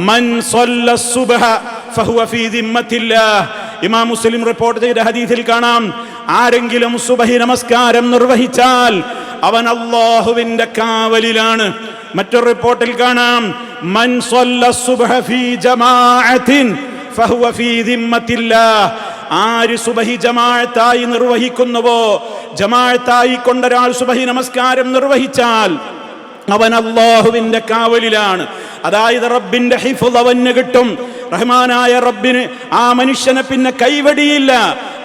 മൻ സ്വല്ല സുബ്ഹ ഫഹുവ ഫീ ദിമ്മത്തില്ലാഹ്. ഇമാം മുസ്ലിം റിപ്പോർട്ട് ചെയ്ത ഹദീസിൽ കാണാം, ആരെങ്കിലും സുബഹി നമസ്കാരം നിർവഹിച്ചാൽ അവൻ അല്ലാഹുവിന്റെ കാവലിലാണ്. മറ്റൊരു റിപ്പോർട്ടിൽ കാണാം, മൻ സ്വല്ല സുബ്ഹ ഫീ ജമാഅത്തിൻ ഫഹുവ ഫീ ദിമ്മത്തില്ലാഹ്. ആര് സുബഹി ജമാഅത്തായി നിർവഹിക്കുന്നുവോ, ജമാഅത്തായി കൊണ്ടൊരാൾ സുബഹി നമസ്കാരം നിർവഹിച്ചാൽ അവൻ അല്ലാഹുവിന്റെ കാവലിലാണ്. അതായത് റബ്ബിന്റെ ഹിഫ്ള് അവന് കിട്ടും. റഹ്മാനായ റബ്ബിന് ആ മനുഷ്യനെ പിന്നെ കൈവടിയില്ല.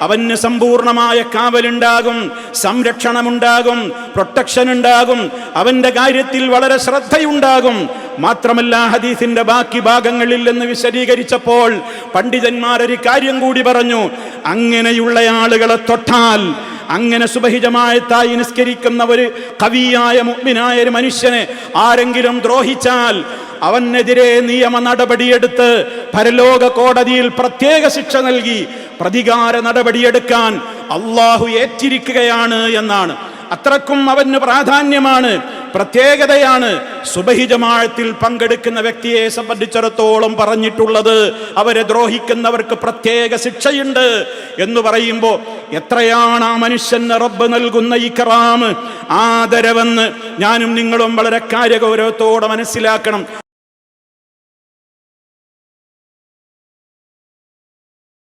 അവന് സമ്പൂർണമായ കാവലുണ്ടാകും, സംരക്ഷണമുണ്ടാകും, പ്രൊട്ടക്ഷൻ ഉണ്ടാകും. അവന്റെ കാര്യത്തിൽ വളരെ ശ്രദ്ധയുണ്ടാകും. മാത്രമല്ല, ഹദീസിന്റെ ബാക്കി ഭാഗങ്ങളിൽ നിന്ന് വിശദീകരിച്ചപ്പോൾ പണ്ഡിതന്മാരൊരു കാര്യം കൂടി പറഞ്ഞു. അങ്ങനെയുള്ള ആളുകളെ തൊട്ടാൽ, അങ്ങനെ സുബഹി ജമാഅത്തായി നിസ്കരിക്കുന്ന ഒരു ഖവിയായ മുഅ്മിനായ ഒരു മനുഷ്യനെ ആരെങ്കിലും ദ്രോഹിച്ചാൽ അവനെതിരെ നിയമ നടപടിയെടുത്ത് പരലോക കോടതിയിൽ പ്രത്യേക ശിക്ഷ നൽകി പ്രതികാര നടപടിയെടുക്കാൻ അല്ലാഹു ഏറ്റിരിക്കുകയാണ് എന്നാണ്. അത്രക്കും അവന് പ്രാധാന്യമാണ്, പ്രത്യേകതയാണ് സുബഹി ജമാഅത്തിൽ പങ്കെടുക്കുന്ന വ്യക്തിയെ സംബന്ധിച്ചിടത്തോളം പറഞ്ഞിട്ടുള്ളത്. അവരെ ദ്രോഹിക്കുന്നവർക്ക് പ്രത്യേക ശിക്ഷയുണ്ട് എന്ന് പറയുമ്പോൾ എത്രയാണ് ആ മനുഷ്യന് റബ്ബ് നൽകുന്ന ഇക്റാം, ആദരവെന്ന് ഞാനും നിങ്ങളും വളരെ കാര്യഗൗരവത്തോടെ മനസ്സിലാക്കണം.